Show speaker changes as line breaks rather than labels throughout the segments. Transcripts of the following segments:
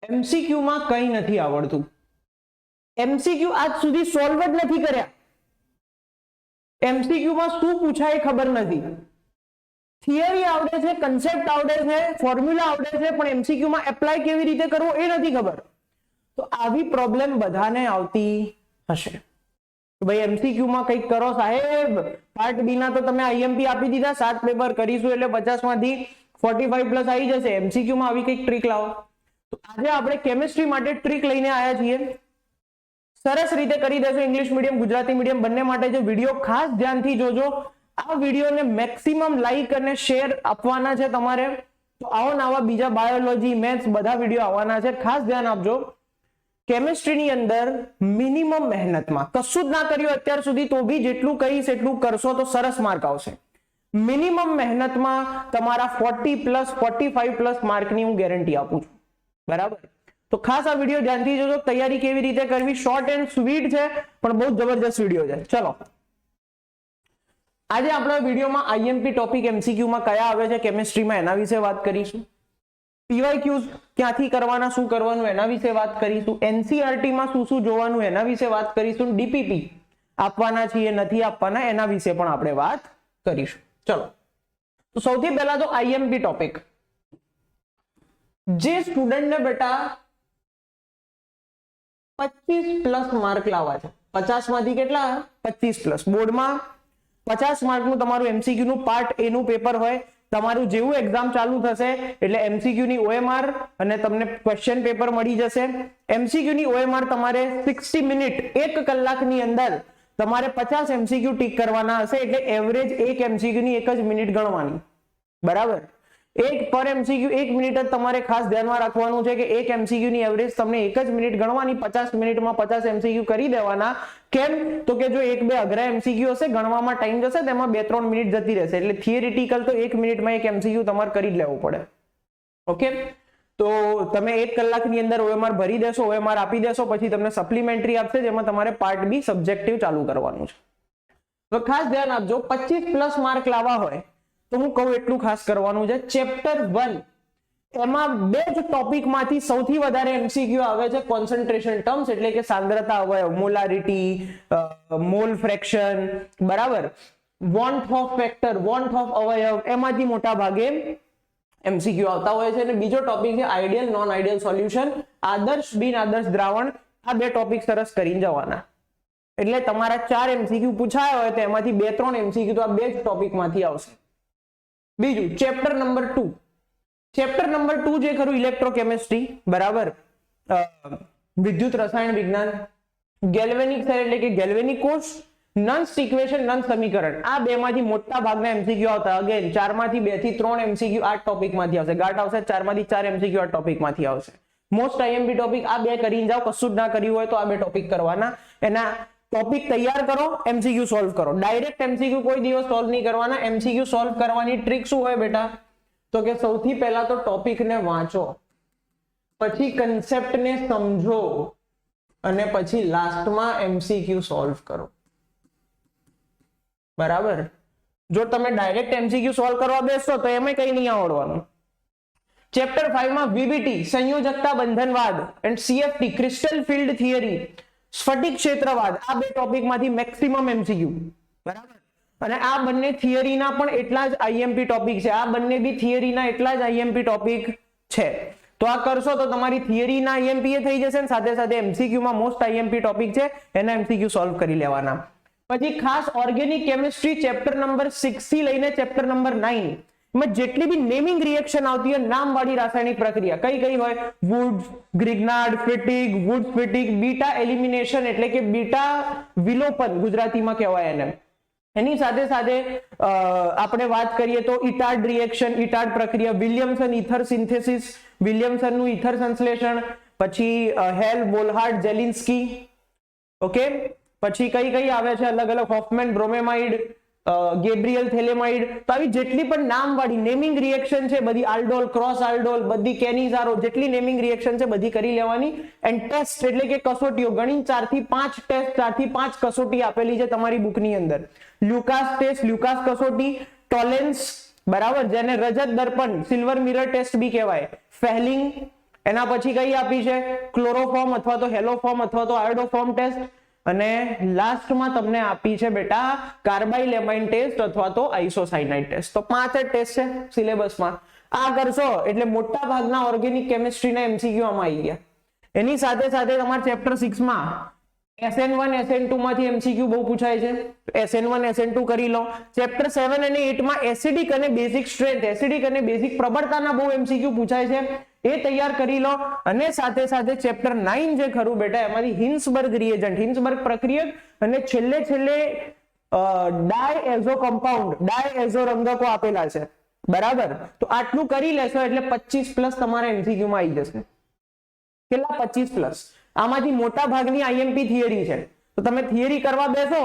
MCQ માં કઈ નથી આવડતું. એમસીક્યુ આજ સુધી સોલ્વ જ નથી કર્યા. એમસીક્યુ માં શું પૂછાય ખબર નથી. થિયરી આવડે છે, કન્સેપ્ટ આવડે છે, ફોર્મ્યુલા આવડે છે, પણ એમસીક્યુ માં એપ્લાય કેવી રીતે કરવો એ નથી ખબર. તો આવી પ્રોબ્લેમ બધાને આવતી હશે. ભાઈ એમસીક્યુ માં કંઈક કરો સાહેબ. પાર્ટ બી ના તો તમે આઈએમપી આપી દીધા, 7 પેપર કરીશું એટલે 50 માંથી 45 પ્લસ આવી જશે. એમસીક્યુ માં આવી કંઈક ટ્રીક લાવો. તો આજે આપણે કેમિસ્ટ્રી માટે ટ્રીક લઈને આવ્યા છીએ. સરસ રીતે કરી દેશો. ઇંગ્લિશ મીડિયમ, ગુજરાતી મીડિયમ બંને માટે છે. વિડીયો ખાસ ધ્યાનથી જોજો. આ વિડીયોને મેક્સિમમ લાઈક અને શેર આપવાના છે તમારે. તો આવો નવા બીજા બાયોલોજી, મેથ્સ બધા વિડીયો આવવાના છે. ખાસ ધ્યાન આપજો. કેમિસ્ટ્રીની અંદર મિનિમમ મહેનતમાં કશું જ ના કર્યું અત્યાર સુધી, તો બી જેટલું કહીશ એટલું કરશો તો સરસ માર્ક આવશે. મિનિમમ મહેનતમાં તમારા 40 પ્લસ 45 પ્લસ માર્કની હું ગેરંટી આપું છું. બરાબર? તો ખાસ આ વિડીયો ધ્યાનથી જોજો. તૈયારી કેવી રીતે કરવી, શોર્ટ એન્ડ સ્વીટ છે પણ બહુ જબરદસ્ત વિડીયો છે. ચલો, આજે આપણા વિડીયોમાં આઈએમપી ટોપિક એમસીક્યુમાં કયા આવે છે કેમિસ્ટ્રીમાં એના વિશે વાત કરીશું. પીવાયક્યુઝ ક્યાંથી કરવાના, શું કરવાનું એના વિશે વાત કરીશું. એનસીઈઆરટી માં શું શું જોવાનું એના વિશે વાત કરીશું. ડીપીપી આપવાના છીએ નથી આપવાના એના વિશે પણ આપણે વાત કરીશું. ચલો, તો સૌથી પહેલા તો આઈએમપી ટોપિક. જે સ્ટુડન્ટને બેટા 25 પ્લસ માર્ક લાવવા છે, 50 માંથી કેટલા? 25 પ્લસ. બોર્ડમાં 50 માર્કનું તમારું એમસીક્યુ નું પાર્ટ એ નું પેપર હોય. તમારું જેવું એક્ઝામ ચાલુ થશે એટલે એમસીક્યુ ની ઓએમઆર અને તમને ક્વેશ્ચન પેપર મળી જશે. એમસીક્યુ ની ઓએમઆર તમારે 60 મિનિટ, 1 કલાકની અંદર તમારે 50 એમસીક્યુ ટીક કરવાના હશે. એટલે એવરેજ એક એમસીક્યુ ની 1 જ મિનિટ ગણવાની. બરાબર? એક પર એમસીક્યુ 1 મિનિટ જ તમારે ખાસ ધ્યાનમાં રાખવાનું છે કે એક એમસીક્યુ ની એવરેજ તમને 1 જ મિનિટ ગણવાની. 50 મિનિટમાં 50 એમસીક્યુ કરી દેવાના. કેમ? તો કે જો 1-2 અઘરા એમસીક્યુ હશે, ગણવામાં ટાઈમ જશે, તેમાં 2-3 મિનિટ જતી રહેશે. એટલે થિયરિટિકલ તો 1 મિનિટમાં એક એમસીક્યુ તમારે કરી જ લેવું પડે. ઓકે? તો તમે 1 કલાકની અંદર ઓએમઆર ભરી દેશો, ઓએમઆર આપી દેશો, પછી તમને સપ્લિમેન્ટરી આપશે જેમાં તમારે પાર્ટ બી સબ્જેક્ટિવ ચાલુ કરવાનું છે. તો ખાસ ધ્યાન આપજો. 25 પ્લસ માર્ક લાવવા હોય તો હું કહું એટલું ખાસ કરવાનું છે. ચેપ્ટર 1 એમાં 2 જ ટોપિકમાંથી સૌથી વધારે એમસીક્યુ આવે છે. કોન્સન્ટ્રેશન ટર્મ્સ એટલે કે સાંદ્રતા અવયવ, મોલારિટી, મોલ ફ્રેક્શન, બરાબર, want of factor, want of અવયવ, એમાંથી મોટા ભાગે એમસીક્યુ આવતા હોય છે. અને બીજો ટોપિક છે આઈડિયલ નોન આઈડિયલ સોલ્યુશન, આદર્શ બિન આદર્શ દ્રાવણ. આ 2 ટોપિક સરસ કરીને જવાના. એટલે તમારા 4 એમસીક્યુ પૂછાયા હોય તો એમાંથી 2-3 એમસીક્યુ તો આ 2 જ ટોપિકમાંથી આવશે. બીજું ચેપ્ટર નંબર 2. ચેપ્ટર નંબર 2 જે ખરું ઇલેક્ટ્રોકેમિસ્ટ્રી, બરાબર, વિદ્યુત રસાયણ વિજ્ઞાન, ગેલ્વેનિક સેલ એટલે કે ગેલ્વેનિક કોષ, નન્સ ઇક્વેશન, નન્સ સમીકરણ. આ 2 માંથી મોટા ભાગના એમસીક્યુ આવતા. અગેન 4 માંથી 2 થી 3 એમસીક્યુ આ ટોપિકમાંથી આવશે. ગાંઠ આવશે 4 માંથી 4 એમસીક્યુ આ ટોપિકમાંથી આવશે. મોસ્ટ આઈએમપી ટોપિક આ 2 કરીને જાઓ. કશું જ ના કર્યું હોય તો આ 2 ટોપિક કરવાના. એના ટોપિક તૈયાર કરો, એમસીક્યુ સોલ્વ કરો. ડાયરેક્ટ એમસીક્યુ કોઈ દિવસ સોલ્વ નહીં કરવાના. એમસીક્યુ સોલ્વ કરવાની ટ્રીક શું હોય બેટા? તો કે સૌથી પહેલા તો ટોપિકને વાંચો, પછી કન્સેપ્ટને સમજો અને પછી લાસ્ટમાં એમસીક્યુ સોલ્વ કરો. બરાબર? જો તમે ડાયરેક્ટ એમસીક્યુ સોલ્વ કરવા બેસશો તો એમાં કઈ નહીં આવડવાનું. ચેપ્ટર 5 માં વીબીટી, સંયોજકતા બંધનવાદ, એન્ડ સીએફટી, ક્રિસ્ટલ ફિલ્ડ થિયરી, સ્ફટિક ક્ષેત્રવાદ. આ 2 ટોપિકમાંથી મેક્સિમમ એમસીક્યુ. બરાબર? અને આ બંને થિયરીના પણ એટલા જ આઈએમપી ટોપિક છે. આ બંને બી થિયરીના એટલા જ આઈએમપી ટોપિક છે. તો આ કરશો તો તમારી થિયરીના આઈએમપી એ થઈ જશે, સાથે સાથે એમસીક્યુ માં મોસ્ટ આઈએમપી ટોપિક છે એના એમસીક્યુ સોલ્વ કરી લેવાના. પછી ખાસ ઓર્ગેનિક કેમિસ્ટ્રી ચેપ્ટર નંબર 6 થી લઈને ચેપ્ટર નંબર 9 માં જેટલી બી નેમિંગ રિએક્શન આવતી હોય, નામવાળી રાસાયણિક પ્રક્રિયા કઈ કઈ હોય? વુડ્સ, ગ્રિગ્નાર્ડ, ફિટિક, વુડ્સ ફિટિક, બીટા એલિમિનેશન એટલે કે બીટા વિલોપન ગુજરાતીમાં કહેવાય એને. એની સાથે સાથે આપણે વાત કરીએ તો ઇટાર્ડ રિએક્શન, ઇટાર્ડ પ્રક્રિયા, વિલિયમસન ઇથર સિન્થેસિસ, વિલિયમસન નું ઇથર સંશ્લેષણ, પછી હેલ, બોલહાર્ડ, જેલિન્સ્કી. ઓકે? પછી કઈ કઈ આવે છે અલગ અલગ? Hoffmann bromamide, Gabriel phthalimide. તો આવી જેટલી પણ નામવાળી નેમિંગ રિએક્શન છે બધી, આલ્ડોલ, ક્રોસ આલ્ડોલ, બધી કેનિઝારો, જેટલી નેમિંગ રિએક્શન છે બધી કરી લેવાની. એન્ડ ટેસ્ટ એટલે કે કસોટીઓ ગણી 4 થી 5 ટેસ્ટ, 4 થી 5 કસોટી આપેલી છે તમારી બુકની અંદર. લ્યુકાસ ટેસ્ટ, લ્યુકાસ કસોટી, ટોલેન્સ, બરાબર, જેને રજત દર્પણ, સિલ્વર મિરર ટેસ્ટ બી કહેવાય, ફેહલિંગ, એના પછી કઈ આપી છે? ક્લોરોફોર્મ અથવા તો હેલોફોર્મ અથવા તો આયોડોફોર્મ ટેસ્ટ, અને લાસ્ટમાં તમને આપી છે બેટા કાર્બાઇલેમાઇન ટેસ્ટ અથવા તો આઇસોસાયનાઇડ ટેસ્ટ. તો 5 જ ટેસ્ટ છે સિલેબસમાં. આ કરશો એટલે મોટા ભાગના ઓર્ગેનિક કેમિસ્ટ્રીના એમસીક્યુ આમાં આવી ગયા. એની સાથે સાથે તમારા ચેપ્ટર 6 માં SN1 SN2 માંથી એમસીક્યુ બહુ પૂછાય છે. SN1 SN2 કરી લો. ચેપ્ટર 7 અને 8 માં એસિડિક અને બેઝિક સ્ટ્રેન્થ, એસિડિક અને બેઝિક પ્રબળતાના બહુ એમસીક્યુ પૂછાય છે, એ તૈયાર કરી લો. અને સાથે સાથે ચેપ્ટર 9 જે ખરું બેટા એમાંથી હિન્સબર્ગ રિએજન્ટ, હિન્સબર્ગ પ્રક્રિયક અને છેલ્લે ડાયએઝો કમ્પાઉન્ડ, ડાયએઝો રંગકો આપેલા છે. બરાબર, તો આટલું કરી લેશો એટલે 25 પ્લસ તમારા એમસીક્યુ માં આવી જશે. કેટલા? 25 પ્લસ. આમાંથી મોટા ભાગની આઈએમપી થિયરી છે, તો તમે થિયરી કરવા બેસો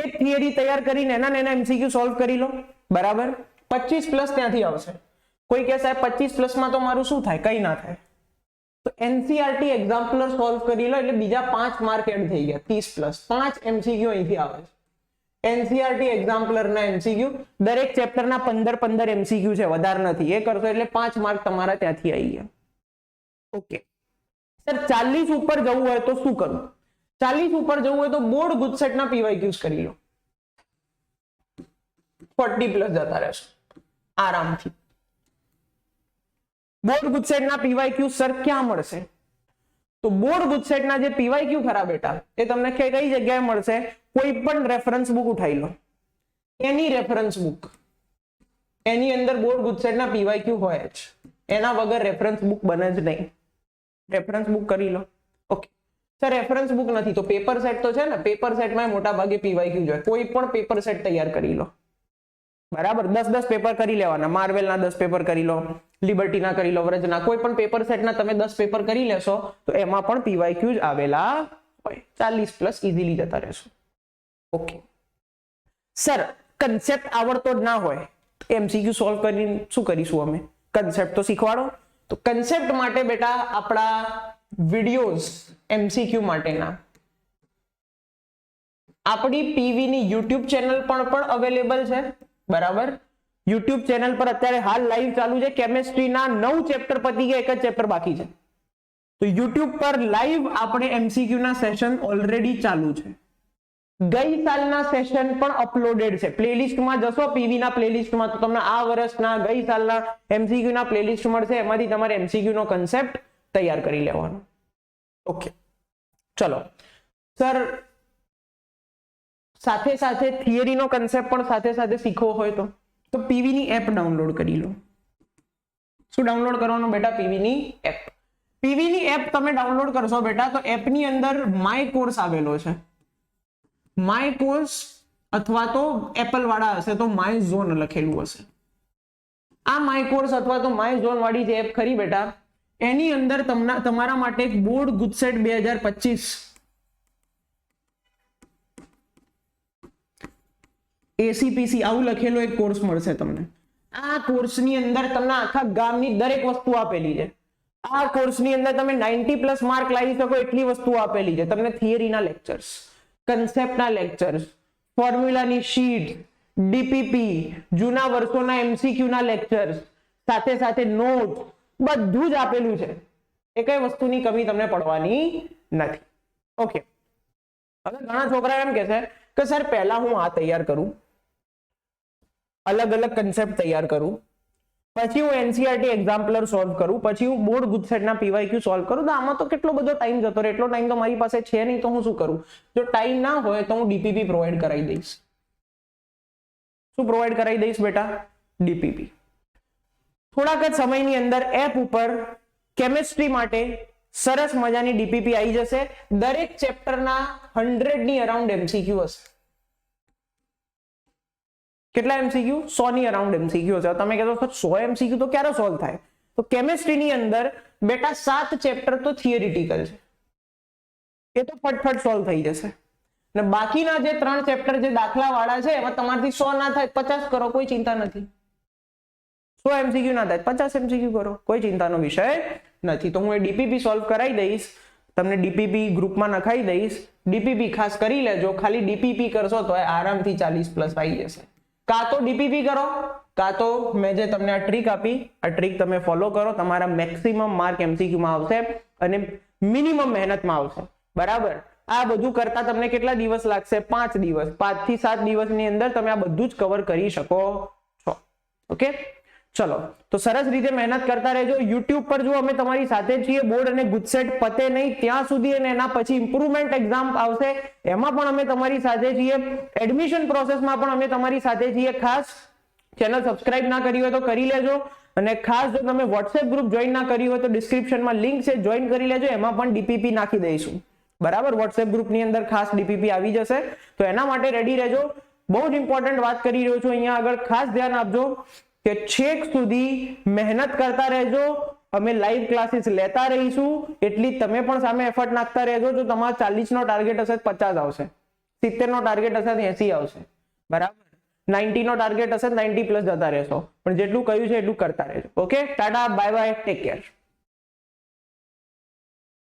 એ થિયરી તૈયાર કરીને એના એમસીક્યુ સોલ્વ કરી લો. બરાબર, 25 પ્લસ ત્યાંથી આવશે. કોઈ કહે સાહેબ 25 પ્લસ માં તો મારું શું થાય? કઈ ના થાય. તો એનસીઆરટી એક્ઝામ્પલર સોલ્વ કરી લો એટલે બીજા 5 માર્ક એડ થઈ ગયા, 30 પ્લસ. 5 એમસીક્યુ અહીંથી આવે છે. એનસીઆરટી એક્ઝામ્પલર ના એમસીક્યુ દરેક ચેપ્ટરના 15 એમસીક્યુ છે, વધારે નથી. એ કરશો એટલે 5 માર્ક તમારા ત્યાંથી આવી ગયા. ઓકે સર, 40 ઉપર જવું હોય તો શું કરવું? 40 ઉપર જવું હોય તો બોર્ડ ગુજસેટના પીવાયક્યુઝ કરી લો. 40 પ્લસ જતા રહેશો આરામથી. બોર્ડ ગુજસેટના પીવાયક્યુ સર ક્યાં મળશે? તો બોર્ડ ગુજસેટના જે પીવાયક્યુ ખરા બેટા એ તમને કઈ જગ્યાએ મળશે? કોઈ પણ રેફરન્સ બુક ઉઠાઈ લો, એની રેફરન્સ બુક, એની અંદર બોર્ડ ગુજસેટના પીવાયક્યુ હોય જ. એના વગર રેફરન્સ બુક બને જ નહીં. રેફરન્સ બુક કરી લો. ઓકે સર, રેફરન્સ બુક નથી તો પેપર સેટ તો છે ને, પેપર સેટમાં મોટા ભાગે પીવાયક્યુ જોઈએ. કોઈ પણ પેપર સેટ તૈયાર કરી લો. બરાબર, 10 પેપર કરી લેવાના. માર્વેલના 10 પેપર કરી લો, લિબર્ટીના કરી લો, વ્રજના, કોઈ પણ પેપર સેટના તમે 10 પેપર કરી લેશો તો એમાં પણ પીવાયક્યુ જ આવેલા હોય. 40 પ્લસ ઇઝીલી જતા રહેશો. ઓકે સર, કન્સેપ્ટ આવડતો જ ના હોય એમસીક્યુ સોલ્વ કરીને શું કરીશું અમે? કન્સેપ્ટ તો શીખવાડો. તો કન્સેપ્ટ માટે બેટા આપણા વિડિયોઝ એમસીક્યુ માટેના આપણી પીવી ની યુટ્યુબ ચેનલ પણ અવેલેબલ છે. બરાબર, યુટ્યુબ ચેનલ પર અત્યારે હાલ લાઈવ ચાલુ છે. કેમિસ્ટ્રીના 9 ચેપ્ટર પતી ગયા, એક જ ચેપ્ટર બાકી છે. તો યુટ્યુબ પર લાઈવ આપણે એમસીક્યુ ના સેશન ઓલરેડી ચાલુ છે. ગઈ સાલના સેશન પણ અપલોડેડ છે. પ્લેલિસ્ટમાં જશો, પીવી ના પ્લેલિસ્ટમાં, તો તમને આ વર્ષના ગઈ સાલના એમસીક્યુ ના પ્લેલિસ્ટ મળશે. એમાંથી તમારે એમસીક્યુ નો કન્સેપ્ટ તૈયાર કરી લેવાનો. ઓકે ચલો સર, સાથે સાથે થિયરીનો કન્સેપ્ટ પણ સાથે સાથે શીખવો હોય તો પીવી ની એપ ડાઉનલોડ કરી લો. શું ડાઉનલોડ કરવાનું બેટા? પીવી ની એપ. પીવી ની એપ તમે ડાઉનલોડ કરશો બેટા તો એપની અંદર માય કોર્સ આવેલો છે. માય કોર્સ અથવા તો એપલ વાળા હશે તો માય ઝોન લખેલું હશે. આ માય કોર્સ અથવા તો માય ઝોન વાળી જે એપ ખરી બેટા, એની અંદર તમારા માટે એક બોર્ડ ગુજસેટ 2025 એસીપીસી આવું લખેલો એક કોર્સ મળશે તમને. આ કોર્સની અંદર તમને આખા ગામની દરેક વસ્તુ આપેલી છે. આ કોર્સની અંદર તમે 90+ માર્ક લાવી શકો એટલી વસ્તુ આપેલી છે. તમને થિયરીના લેક્ચર્સ, કન્સેપ્ટના લેક્ચર્સ, ફોર્મ્યુલાની શીટ, ડીપીપી, જૂના વર્ષોના એમસીક્યુ ના લેક્ચર્સ, સાથે સાથે નોટ, બધું જ આપેલું છે. એ કઈ વસ્તુની કમી તમને પડવાની નથી. ઓકે, હવે ઘણા છોકરા એમ કહે છે કે સર પહેલા હું આ તૈયાર કરું, અલગ અલગ કન્સેપ્ટ તૈયાર કરું, પછી હું એનસીઆરટી એક્ઝામ્પલર સોલ્વ કરું, પછી હું બોર્ડ ગુજસેટના પીવાયક્યુ સોલ્વ કરું. તો આમાં તો કેટલો બધો ટાઈમ જતો રહે. એટલો ટાઈમ તો મારી પાસે છે નહીં, તો હું શું કરું? જો ટાઈમ ના હોય તો હું ડીપીપી પ્રોવાઈડ કરાવી દઈશ. શું પ્રોવાઈડ કરાવી દઈશ બેટા? ડીપીપી. થોડાક જ સમયની અંદર એપ ઉપર કેમિસ્ટ્રી માટે સરસ મજાની ડીપીપી આવી જશે. દરેક ચેપ્ટરના 100 ની અરાઉન્ડ એમસીક્યુ હશે. કેટલા એમસીક્યુ? 100 ની અરાઉન્ડ એમસીક્યુ હશે. તમે કહેશો 100 એમસીક્યુ તો ક્યારે સોલ્વ થાય? તો કેમિસ્ટ્રીની અંદર બેટા 7 ચેપ્ટર તો થિયરિટિકલ છે, એ તો ફટફટ સોલ્વ થઈ જશે. અને બાકીના જે 3 ચેપ્ટર જે દાખલા વાળા છે એમાં તમારથી 100 ના થાય 50 કરો, કોઈ ચિંતા નથી. 100 એમસીક્યુ ના થાય 50 એમસીક્યુ કરો, કોઈ ચિંતાનો વિષય નથી. તો હું એ ડીપીપી સોલ્વ કરાવી દઈશ, તમને ડીપીપી ગ્રુપમાં નખાઈ દઈશ. ડીપીપી ખાસ કરી લેજો. ખાલી ડીપીપી કરશો તો આરામથી 40+ આવી જશે. કાં તો ડીપીપી કરો, કાં તો મેં જે તમને આ ટ્રીક આપી, આ ટ્રીક તમે ફોલો કરો, તમારા મેક્સિમમ માર્ક એમસીક્યુ માં આવશે અને મિનિમમ મહેનતમાં આવશે. બરાબર. આ બધું કરતા તમને કેટલા દિવસ લાગશે? 5 દિવસ. 5 થી 7 દિવસની અંદર તમે આ બધું જ કવર કરી શકો છો. ઓકે, ચલો તો સરસ રીતે મહેનત કરતા રહેજો. યુટ્યુબ પર જો અમે તમારી સાથે છીએ. બોર્ડ અને ગુજસેટ પતે નહીં ત્યાં સુધી અને એના પછી ઇમ્પ્રુવમેન્ટ એક્ઝામ આવશે, એમાં પણ અમે તમારી સાથે છીએ. એડમિશન પ્રોસેસમાં પણ અમે તમારી સાથે છીએ. ખાસ ચેનલ સબસ્ક્રાઇબ ના કરી હોય તો કરી લેજો, અને ખાસ જો તમે વોટ્સએપ ગ્રુપ જોઈન ના કર્યું હોય તો ડિસ્ક્રિપ્શનમાં લિંક છે, જોઈન કરી લેજો. એમાં પણ ડીપીપી નાખી દઈશું. બરાબર. વોટ્સએપ ગ્રુપની અંદર ખાસ ડીપીપી આવી જશે, તો એના માટે રેડી રહેજો. બહુ જ ઇમ્પોર્ટન્ટ વાત કરી રહ્યો છું અહીંયા આગળ, ખાસ ધ્યાન આપજો કે છેક સુધી મહેનત કરતા રહેજો. અમે લાઈવ ક્લાસીસ લેતા રહીશું, એટલી તમે પણ સામે એફર્ટ નાખતા રહેજો. જો તમારો 40 નો ટાર્ગેટ હશે 50 આવશે, 70 નો ટાર્ગેટ હશે 80 આવશે. બરાબર. 90 નો ટાર્ગેટ હશે 90 પ્લસ જતા રહેશો, પણ જેટલું કહ્યું છે એટલું કરતા રહેજો. Okay, Tata, bye bye, take care.